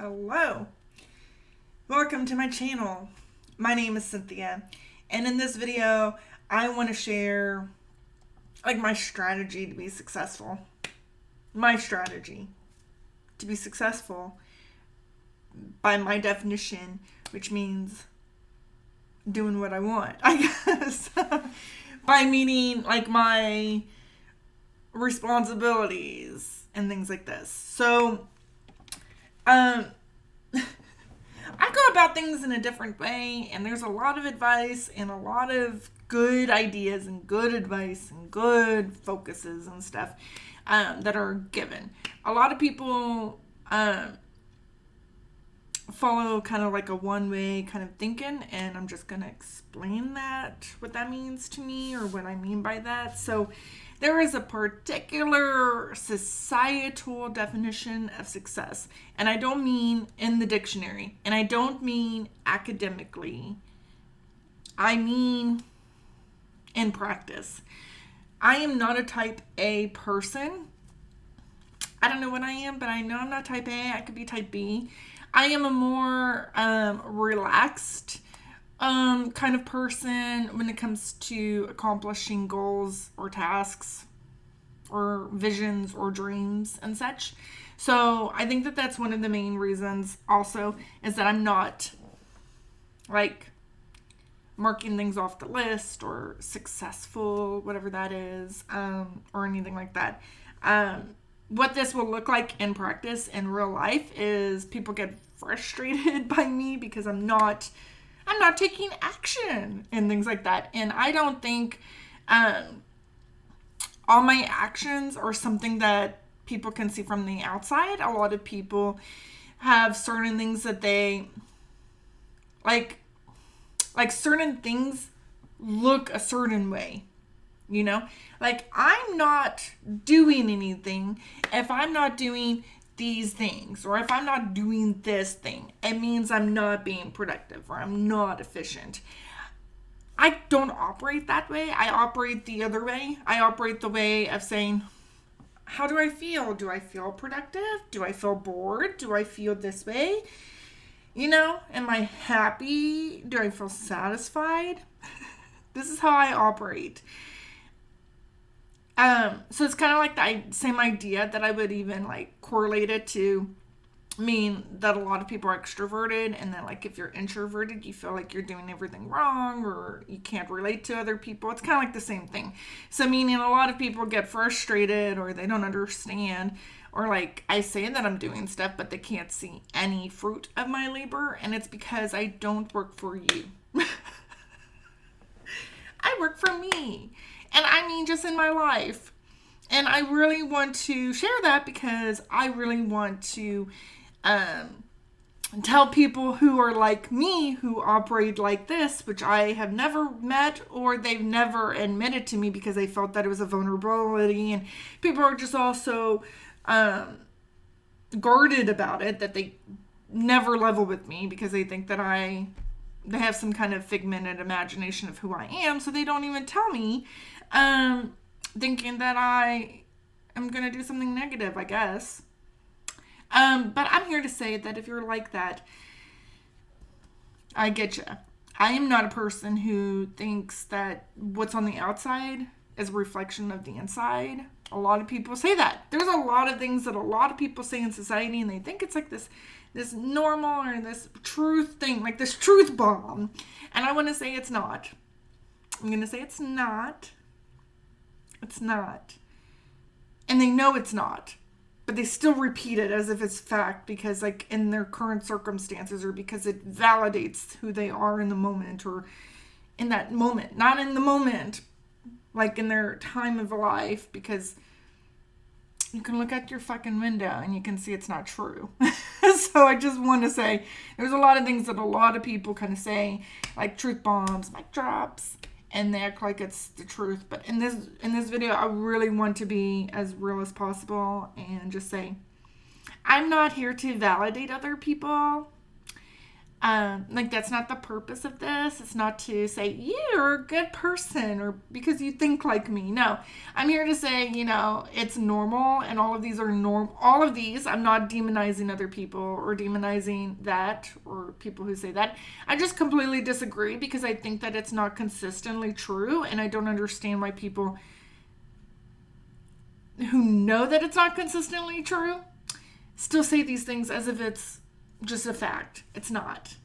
Hello, welcome to my channel. My name is Cynthia, and in this video I want to share my strategy to be successful. My strategy to be successful by my definition, which means doing what I want, I guess. By meaning my responsibilities and things like this. So I go about things in a different way, and there's a lot of advice and a lot of good ideas and good advice and good focuses and stuff that are given. A lot of people follow kind of like a one-way kind of thinking, and I'm just going to explain what that means to me, or what I mean by that. So there is a particular societal definition of success, and I don't mean in the dictionary, and I don't mean academically. I mean in practice. I am not a type A person. I don't know what I am, but I know I'm not type A. I could be type B. I am a more relaxed kind of person when it comes to accomplishing goals or tasks or visions or dreams and such. So I think that that's one of the main reasons also, is that I'm not marking things off the list or successful, whatever that is, or anything like that. What this will look like in practice in real life is people get frustrated by me because I'm not taking action and things like that. And I don't think all my actions are something that people can see from the outside. A lot of people have certain things that they like certain things look a certain way, I'm not doing anything if I'm not doing these things, or if I'm not doing this thing. It means I'm not being productive, or I'm not efficient. I don't operate that way. I operate the other way. I operate the way of saying, how do I feel? Do I feel productive? Do I feel bored? Do I feel this way? Am I happy? Do I feel satisfied? This is how I operate. So it's kind of like the same idea that I would even correlate it to mean that a lot of people are extroverted, and then if you're introverted, you feel like you're doing everything wrong, or you can't relate to other people. It's kind of like the same thing. So meaning a lot of people get frustrated, or they don't understand, or I say that I'm doing stuff, but they can't see any fruit of my labor, and it's because I don't work for you. I work for me. And I mean just in my life. And I really want to share that because I really want to tell people who are like me, who operate like this, which I have never met, or they've never admitted to me because they felt that it was a vulnerability. And people are just also guarded about it, that they never level with me because they think that they have some kind of figmented imagination of who I am, so they don't even tell me, thinking that I am going to do something negative, I guess. But I'm here to say that if you're like that, I get you. I am not a person who thinks that what's on the outside is a reflection of the inside. A lot of people say that. There's a lot of things that a lot of people say in society, and they think it's like this normal or this truth thing, like this truth bomb. And I want to say it's not. I'm going to say it's not. It's not. And they know it's not. But they still repeat it as if it's fact because in their current circumstances, or because it validates who they are in the moment, or in that moment. Not in the moment, in their time of life, because you can look out your fucking window and you can see it's not true. So I just want to say there's a lot of things that a lot of people kind of say, like truth bombs, mic drops, and they act like it's the truth. But in this video, I really want to be as real as possible and just say, I'm not here to validate other people. Like, that's not the purpose of this. It's not to say you're a good person or because you think like me. No, I'm here to say, it's normal, and all of these are normal. All of these, I'm not demonizing other people or demonizing that or people who say that. I just completely disagree because I think that it's not consistently true, and I don't understand why people who know that it's not consistently true still say these things as if it's just a fact. It's not.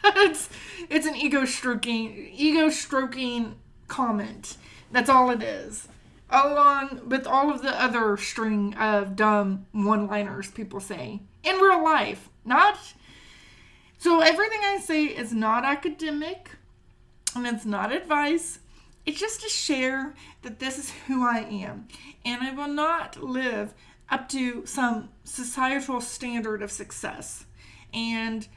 it's an ego stroking comment. That's all it is. Along with all of the other string of dumb one-liners people say in real life. So everything I say is not academic, and it's not advice. It's just to share that this is who I am, and I will not live up to some societal standard of success. And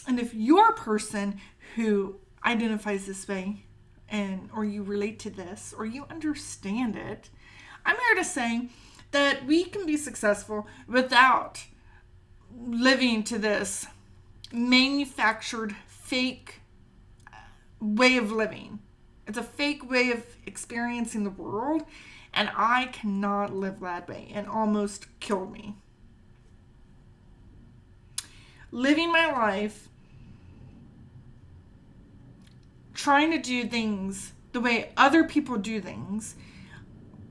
if you're a person who identifies this way, or you relate to this, or you understand it, I'm here to say that we can be successful without living to this manufactured fake way of living. It's a fake way of experiencing the world, and I cannot live that way. It almost killed me. Living my life, trying to do things the way other people do things,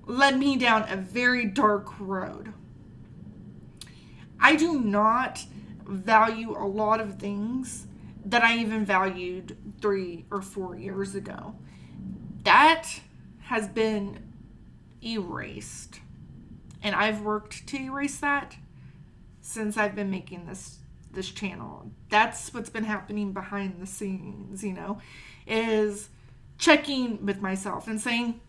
led me down a very dark road. I do not value a lot of things that I even valued 3 or 4 years ago. That has been erased. And I've worked to erase that since I've been making this channel. That's what's been happening behind the scenes, is checking with myself and saying,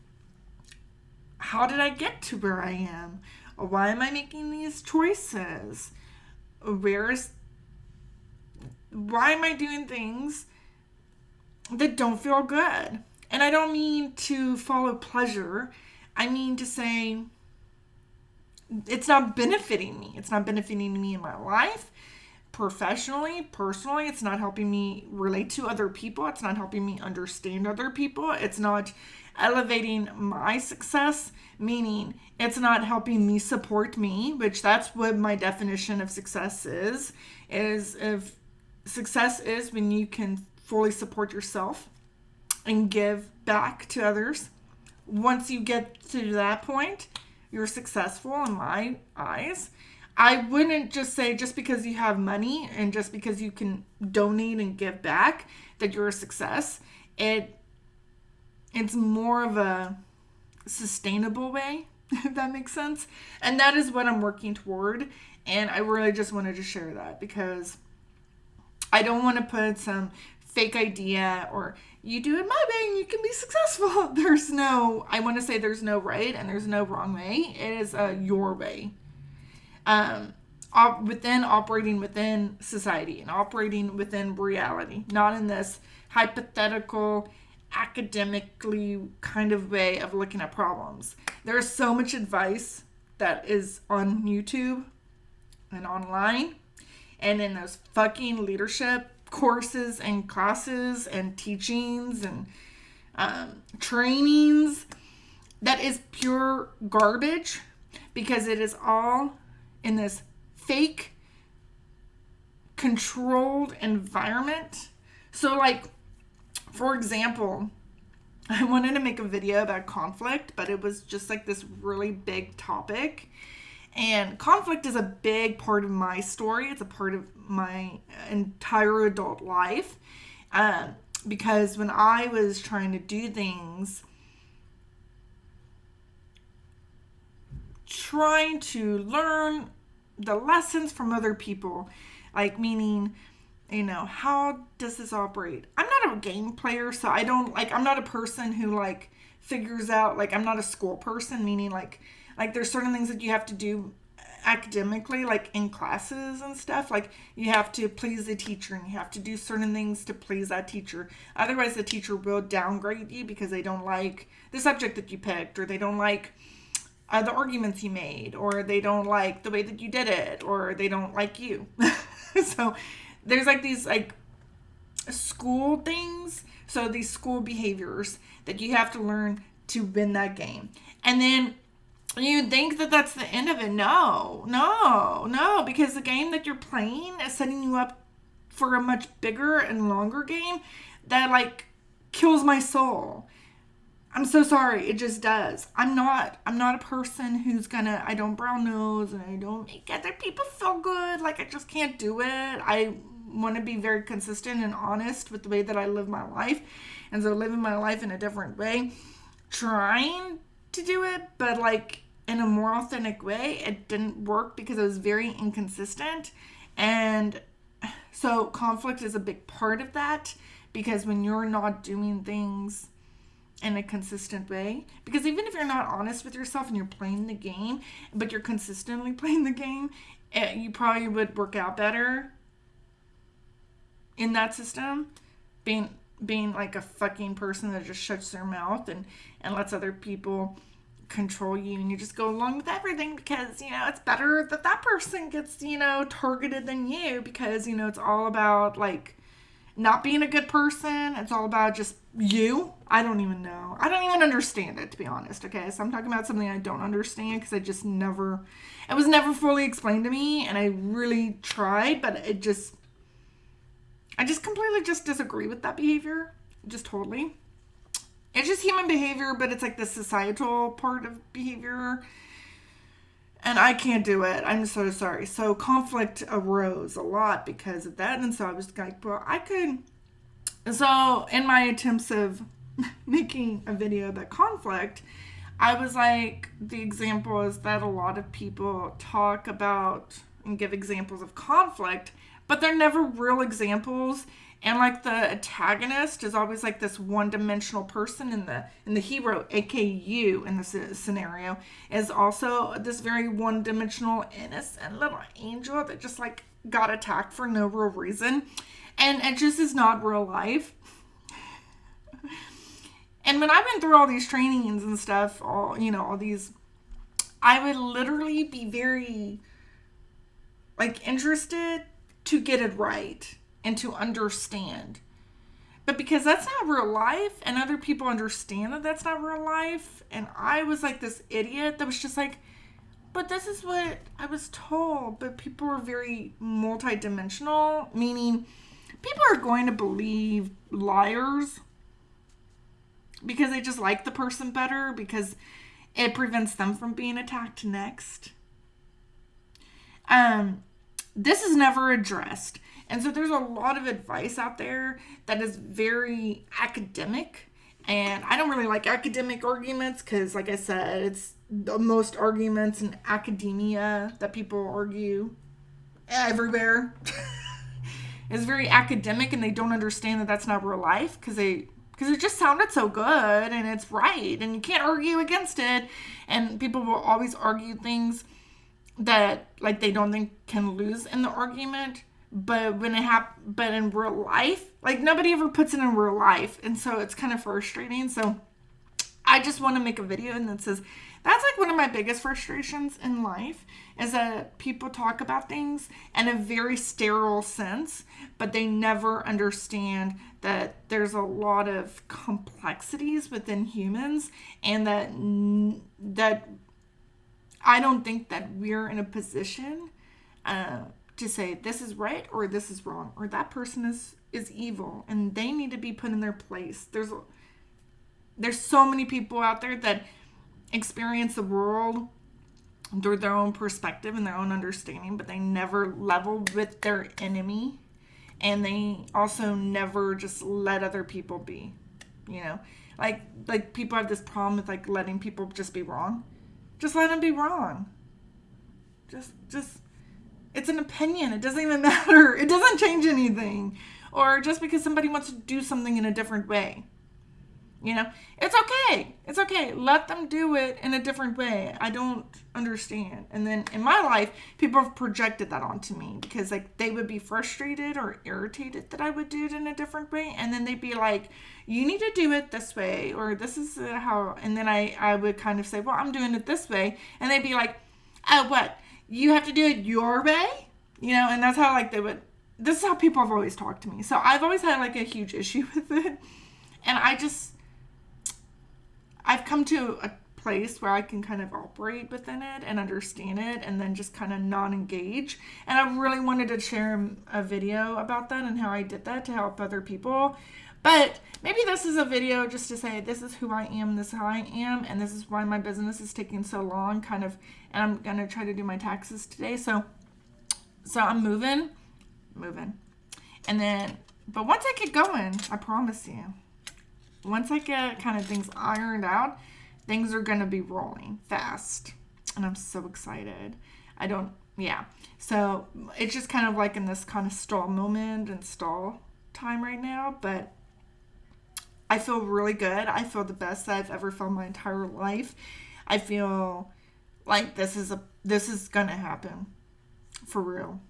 how did I get to where I am? Why am I making these choices? Why am I doing things that don't feel good? And I don't mean to follow pleasure. I mean to say it's not benefiting me. It's not benefiting me in my life, professionally, personally. It's not helping me relate to other people. It's not helping me understand other people. It's not elevating my success, meaning it's not helping me support me, which that's what my definition of success is if success is when you can fully support yourself and give back to others. Once you get to that point, you're successful in my eyes. I wouldn't just say just because you have money and just because you can donate and give back that you're a success. It's more of a sustainable way, if that makes sense. And that is what I'm working toward. And I really just wanted to share that because I don't want to put some fake idea or you do it my way and you can be successful. I want to say there's no right and there's no wrong way. It is your way. Operating within society and operating within reality, not in this hypothetical, academically kind of way of looking at problems. There's so much advice that is on YouTube and online and in those fucking leadership courses and classes and teachings and trainings that is pure garbage because it is all in this fake controlled environment. So for example, I wanted to make a video about conflict, but it was just this really big topic. And conflict is a big part of my story. It's a part of my entire adult life. Because when I was trying to do things, trying to learn the lessons from other people, meaning, how does this operate? I'm not a game player, so I don't, I'm not a person who, figures out, I'm not a school person, meaning, there's certain things that you have to do academically, in classes and stuff. You have to please the teacher and you have to do certain things to please that teacher. Otherwise, the teacher will downgrade you because they don't like the subject that you picked, or they don't like the arguments you made, or they don't like the way that you did it, or they don't like you. So there's like these like school things. So these school behaviors that you have to learn to win that game. And then you think that that's the end of it. No, because the game that you're playing is setting you up for a much bigger and longer game that like kills my soul. I'm so sorry. It just does. I'm not a person who's I don't brown nose and I don't make other people feel good. Like, I just can't do it. I want to be very consistent and honest with the way that I live my life. And so living my life in a different way, trying to do it, but like in a more authentic way, it didn't work because it was very inconsistent. And so conflict is a big part of that, because when you're not doing things in a consistent way, because even if you're not honest with yourself and you're playing the game, but you're consistently playing the game, you probably would work out better in that system, being like a fucking person that just shuts their mouth and lets other people control you, and you just go along with everything because, it's better that person gets, targeted than you, because, it's all about like not being a good person. It's all about just you. I don't even know. I don't even understand it, to be honest. Okay. So I'm talking about something I don't understand because it was never fully explained to me, and I really tried, but I just completely just disagree with that behavior. Just totally. It's just human behavior, but it's like the societal part of behavior. And I can't do it. I'm so sorry. So conflict arose a lot because of that. And so I was like, well, I could. So in my attempts of making a video about conflict, I was like, the example is that a lot of people talk about and give examples of conflict, but they're never real examples. And like the antagonist is always like this one-dimensional person, and the hero, aka you in this scenario, is also this very one-dimensional innocent little angel that just like got attacked for no real reason. And it just is not real life. And when I went through all these trainings and stuff, all these, I would literally be very like interested to get it right and to understand. But because that's not real life, and other people understand that that's not real life, and I was like this idiot that was just like, but this is what I was told. But people are very multidimensional, meaning people are going to believe liars because they just like the person better, because it prevents them from being attacked next. This is never addressed. And so there's a lot of advice out there that is very academic. And I don't really like academic arguments because, like I said, it's the most arguments in academia that people argue everywhere. It's very academic, and they don't understand that that's not real life because it just sounded so good and it's right. And you can't argue against it. And people will always argue things that like they don't think can lose in the argument. But but in real life, like nobody ever puts it in real life. And so it's kind of frustrating. So I just want to make a video and that says, that's like one of my biggest frustrations in life, is that people talk about things in a very sterile sense, but they never understand that there's a lot of complexities within humans, and that I don't think that we're in a position to say this is right or this is wrong, or that person is evil and they need to be put in their place. There's so many people out there that experience the world through their own perspective and their own understanding, but they never level with their enemy, and they also never just let other people be, like people have this problem with like letting people just be wrong. Just let them be wrong. Just it's an opinion. It doesn't even matter. It doesn't change anything. Or just because somebody wants to do something in a different way. It's okay. It's okay. Let them do it in a different way. I don't understand. And then in my life, people have projected that onto me because like they would be frustrated or irritated that I would do it in a different way. And then they'd be like, you need to do it this way, or this is how, and then I would kind of say, well, I'm doing it this way. And they'd be like, oh, what? You have to do it your way? And that's how like they would this is how people have always talked to me. So I've always had like a huge issue with it. And I've come to a place where I can kind of operate within it and understand it and then just kind of non-engage. And I really wanted to share a video about that and how I did that to help other people. But maybe this is a video just to say, this is who I am, this is how I am, and this is why my business is taking so long, kind of, and I'm going to try to do my taxes today. So I'm moving. And then, but once I get going, I promise you, once I get kind of things ironed out, things are going to be rolling fast. And I'm so excited. So it's just kind of like in this kind of stall moment and stall time right now, but I feel really good. I feel the best that I've ever felt my entire life. I feel like this is going to happen for real.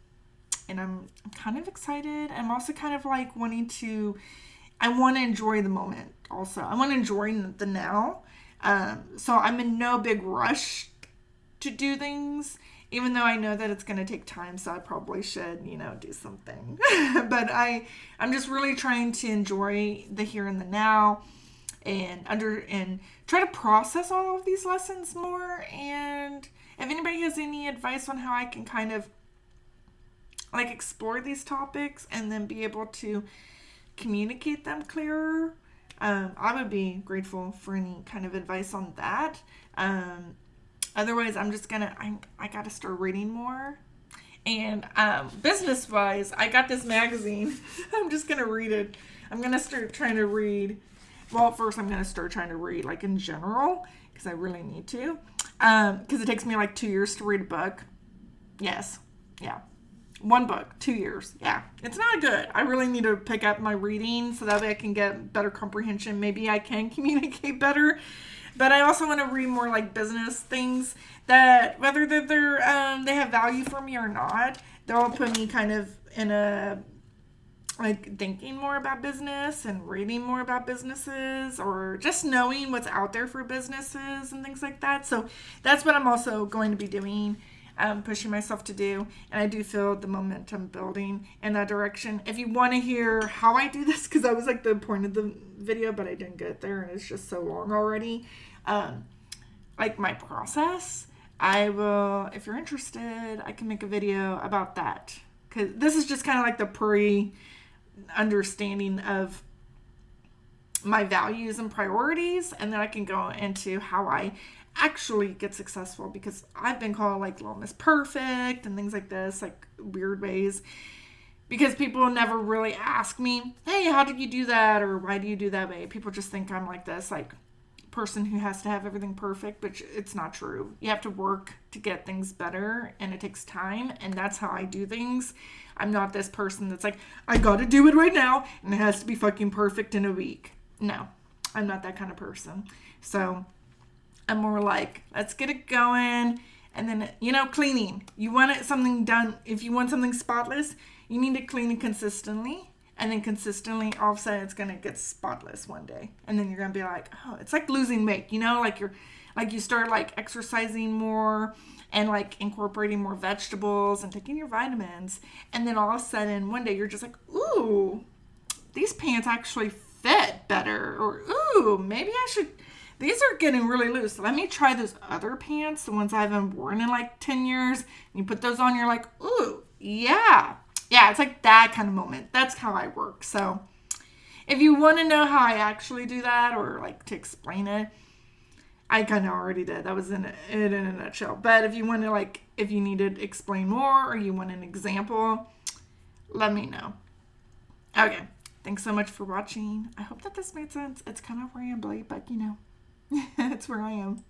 And I'm kind of excited. I'm also kind of like I want to enjoy the moment also. I want to enjoy the now. So I'm in no big rush to do things, even though I know that it's going to take time. So I probably should, do something. But I'm just really trying to enjoy the here and the now and try to process all of these lessons more. And if anybody has any advice on how I can kind of like explore these topics and then be able to communicate them clearer, I would be grateful for any kind of advice on that. Otherwise, I'm just I gotta start reading more. And business wise, I got this magazine. I'm just gonna read it. I'm gonna start trying to read. Well, first I'm gonna start trying to read like in general, because I really need to. Because it takes me like 2 years to read a book. Yes. Yeah. One book, 2 years. Yeah. It's not good. I really need to pick up my reading so that way I can get better comprehension. Maybe I can communicate better. But I also want to read more like business things that whether they're they have value for me or not, they'll put me kind of in a like thinking more about business and reading more about businesses or just knowing what's out there for businesses and things like that. So that's what I'm also going to be doing. Pushing myself to do, and I do feel the momentum building in that direction. If you want to hear how I do this, because that was like the point of the video, but I didn't get there and it's just so long already, like my process, I will, if you're interested, I can make a video about that, because this is just kind of like the pre-understanding of my values and priorities, and then I can go into how I actually get successful, because I've been called like Little Miss Perfect and things like this, like weird ways, because people never really ask me, hey, how did you do that, or why do you do that way? People just think I'm like this like person who has to have everything perfect, but it's not true. You have to work to get things better, and it takes time, and that's how I do things. I'm not this person that's like, I gotta do it right now and it has to be fucking perfect in a week. No, I'm not that kind of person. So I'm more like, let's get it going. And then, cleaning. You want something done. If you want something spotless, you need to clean it consistently. And then consistently, all of a sudden, it's going to get spotless one day. And then you're going to be like, oh, it's like losing weight. Like you start like exercising more and like incorporating more vegetables and taking your vitamins. And then all of a sudden, one day, you're just like, ooh, these pants actually fit better. Or, ooh, maybe I should... These are getting really loose. Let me try those other pants, the ones I haven't worn in like 10 years. And you put those on, you're like, ooh, yeah. Yeah, it's like that kind of moment. That's how I work. So if you want to know how I actually do that, or like to explain it, I kind of already did. That was it in a nutshell. But if you want to if you need to explain more or you want an example, let me know. Okay. Thanks so much for watching. I hope that this made sense. It's kind of rambly, but it's where I am.